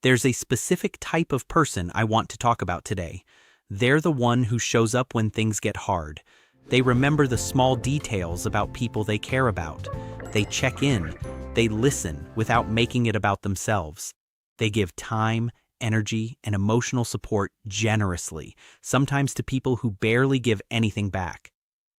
There's a specific type of person I want to talk about today. They're the one who shows up when things get hard. They remember the small details about people they care about. They check in. They listen without making it about themselves. They give time, energy, and emotional support generously, sometimes to people who barely give anything back.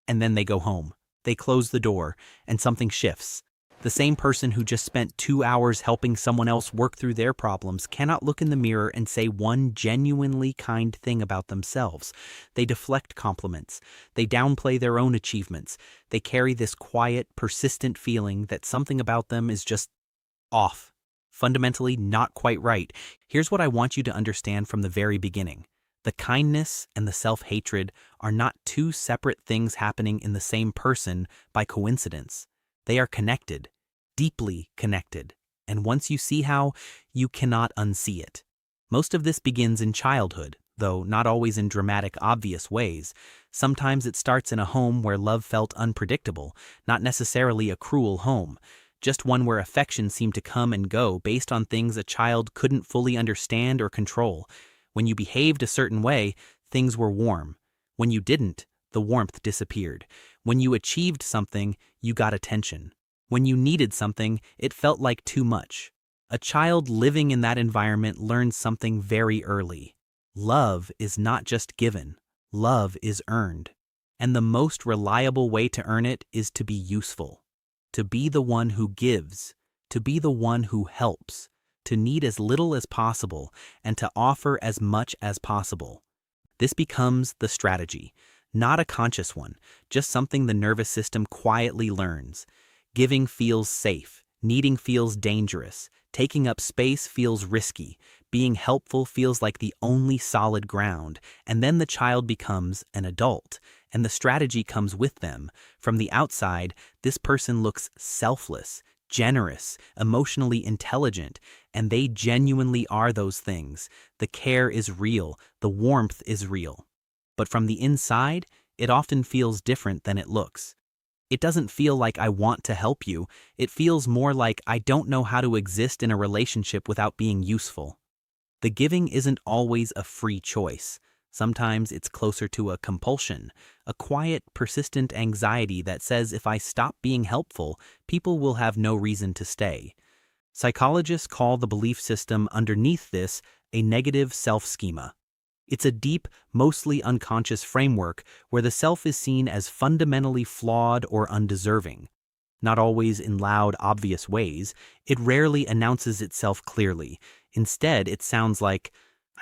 And then they go home. They close the door, and something shifts. The same person who just spent 2 hours helping someone else work through their problems cannot look in the mirror and say one genuinely kind thing about themselves. They deflect compliments. They downplay their own achievements. They carry this quiet, persistent feeling that something about them is just off, fundamentally not quite right. Here's what I want you to understand from the very beginning. The kindness and the self-hatred are not two separate things happening in the same person by coincidence. They are connected, deeply connected, and once you see how, you cannot unsee it. Most of this begins in childhood, though not always in dramatic, obvious ways. Sometimes it starts in a home where love felt unpredictable, not necessarily a cruel home, just one where affection seemed to come and go based on things a child couldn't fully understand or control. When you behaved a certain way, things were warm. When you didn't, the warmth disappeared. When you achieved something, you got attention. When you needed something, it felt like too much. A child living in that environment learns something very early. Love is not just given. Love is earned. And the most reliable way to earn it is to be useful. To be the one who gives. To be the one who helps. To need as little as possible and to offer as much as possible. This becomes the strategy. Not a conscious one, just something the nervous system quietly learns. Giving feels safe, needing feels dangerous, taking up space feels risky, being helpful feels like the only solid ground, and then the child becomes an adult, and the strategy comes with them. From the outside, this person looks selfless, generous, emotionally intelligent, and they genuinely are those things. The care is real, the warmth is real. But from the inside, it often feels different than it looks. It doesn't feel like I want to help you. It feels more like I don't know how to exist in a relationship without being useful. The giving isn't always a free choice. Sometimes it's closer to a compulsion, a quiet, persistent anxiety that says if I stop being helpful, people will have no reason to stay. Psychologists call the belief system underneath this a negative self-schema. It's a deep, mostly unconscious framework where the self is seen as fundamentally flawed or undeserving. Not always in loud, obvious ways, it rarely announces itself clearly. Instead, it sounds like,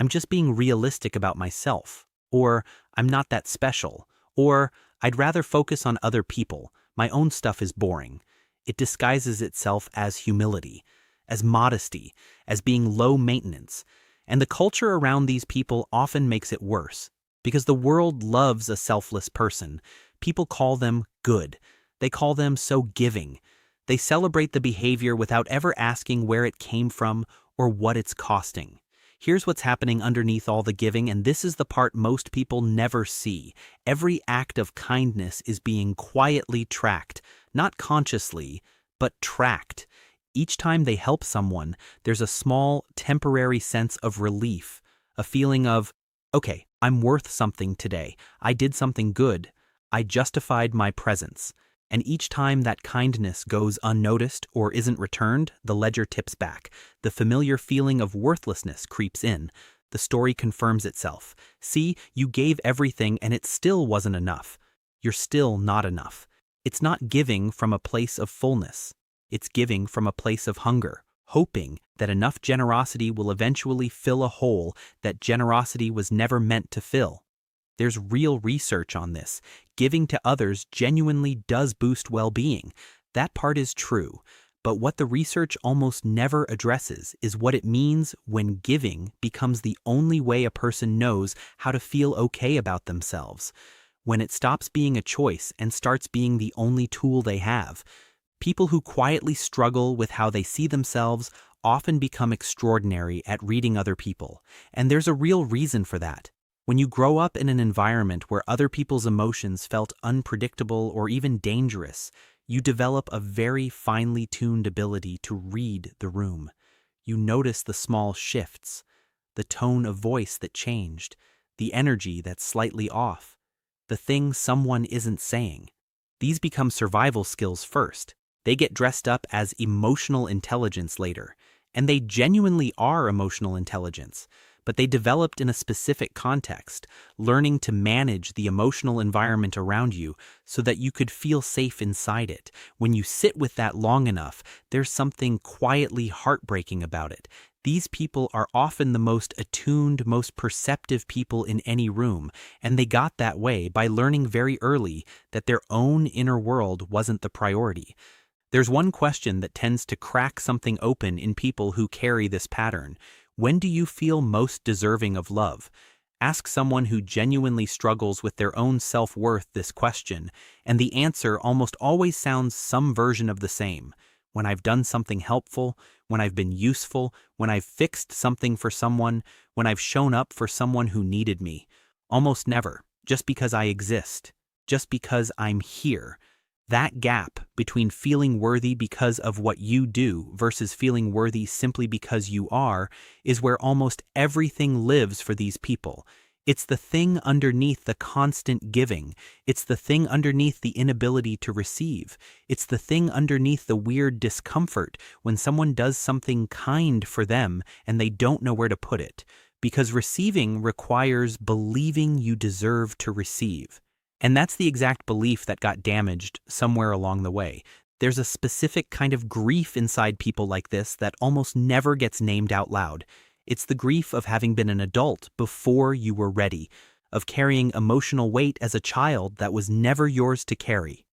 I'm just being realistic about myself, or I'm not that special, or I'd rather focus on other people, my own stuff is boring. It disguises itself as humility, as modesty, as being low maintenance. And the culture around these people often makes it worse, because the world loves a selfless person. People call them good. They call them so giving. They celebrate the behavior without ever asking where it came from or what it's costing. Here's what's happening underneath all the giving, and this is the part most people never see. Every act of kindness is being quietly tracked, not consciously, but tracked. Each time they help someone, there's a small, temporary sense of relief, a feeling of, okay, I'm worth something today. I did something good. I justified my presence. And each time that kindness goes unnoticed or isn't returned, the ledger tips back. The familiar feeling of worthlessness creeps in. The story confirms itself. See, you gave everything and it still wasn't enough. You're still not enough. It's not giving from a place of fullness. It's giving from a place of hunger, hoping that enough generosity will eventually fill a hole that generosity was never meant to fill. There's real research on this. Giving to others genuinely does boost well-being. That part is true. But what the research almost never addresses is what it means when giving becomes the only way a person knows how to feel okay about themselves. When it stops being a choice and starts being the only tool they have. People who quietly struggle with how they see themselves often become extraordinary at reading other people. And there's a real reason for that. When you grow up in an environment where other people's emotions felt unpredictable or even dangerous, you develop a very finely tuned ability to read the room. You notice the small shifts, the tone of voice that changed, the energy that's slightly off, the things someone isn't saying. These become survival skills first. They get dressed up as emotional intelligence later, and they genuinely are emotional intelligence, but they developed in a specific context, learning to manage the emotional environment around you so that you could feel safe inside it. When you sit with that long enough, there's something quietly heartbreaking about it. These people are often the most attuned, most perceptive people in any room, and they got that way by learning very early that their own inner world wasn't the priority. There's one question that tends to crack something open in people who carry this pattern. When do you feel most deserving of love? Ask someone who genuinely struggles with their own self-worth this question, and the answer almost always sounds some version of the same. When I've done something helpful, when I've been useful, when I've fixed something for someone, when I've shown up for someone who needed me. Almost never, just because I exist, just because I'm here. That gap between feeling worthy because of what you do versus feeling worthy simply because you are is where almost everything lives for these people. It's the thing underneath the constant giving. It's the thing underneath the inability to receive. It's the thing underneath the weird discomfort when someone does something kind for them and they don't know where to put it. Because receiving requires believing you deserve to receive. And that's the exact belief that got damaged somewhere along the way. There's a specific kind of grief inside people like this that almost never gets named out loud. It's the grief of having been an adult before you were ready, of carrying emotional weight as a child that was never yours to carry,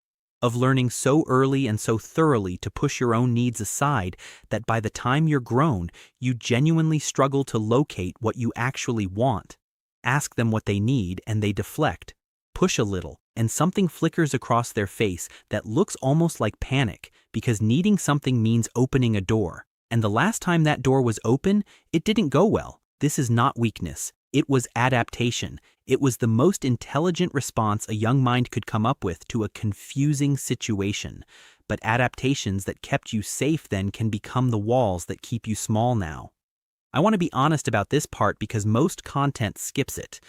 of learning so early and so thoroughly to push your own needs aside that by the time you're grown, you genuinely struggle to locate what you actually want. Ask them what they need and they deflect. Push a little, and something flickers across their face that looks almost like panic, because needing something means opening a door. And the last time that door was open, it didn't go well. This is not weakness. It was adaptation. It was the most intelligent response a young mind could come up with to a confusing situation. But adaptations that kept you safe then can become the walls that keep you small now. I want to be honest about this part because most content skips it.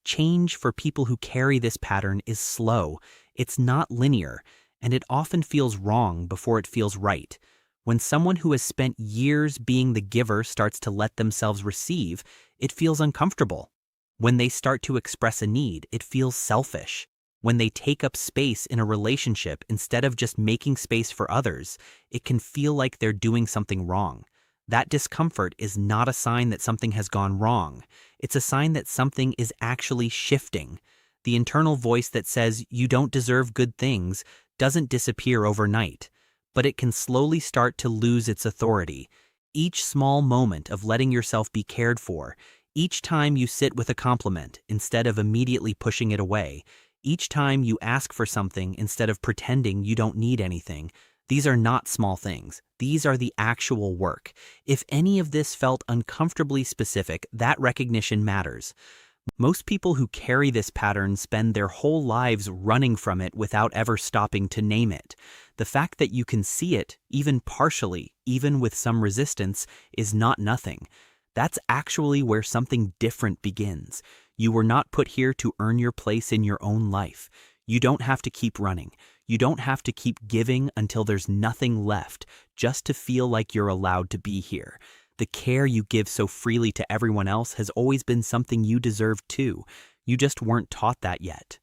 Change for people who carry this pattern is slow. It's not linear, and it often feels wrong before it feels right. When someone who has spent years being the giver starts to let themselves receive, it feels uncomfortable. When they start to express a need, it feels selfish. When they take up space in a relationship instead of just making space for others, it can feel like they're doing something wrong. That discomfort is not a sign that something has gone wrong. It's a sign that something is actually shifting. The internal voice that says you don't deserve good things doesn't disappear overnight, but it can slowly start to lose its authority. Each small moment of letting yourself be cared for, each time you sit with a compliment instead of immediately pushing it away, each time you ask for something instead of pretending you don't need anything, these are not small things. These are the actual work. If any of this felt uncomfortably specific, that recognition matters. Most people who carry this pattern spend their whole lives running from it without ever stopping to name it. The fact that you can see it, even partially, even with some resistance, is not nothing. That's actually where something different begins. You were not put here to earn your place in your own life. You don't have to keep running. You don't have to keep giving until there's nothing left, just to feel like you're allowed to be here. The care you give so freely to everyone else has always been something you deserve too. You just weren't taught that yet.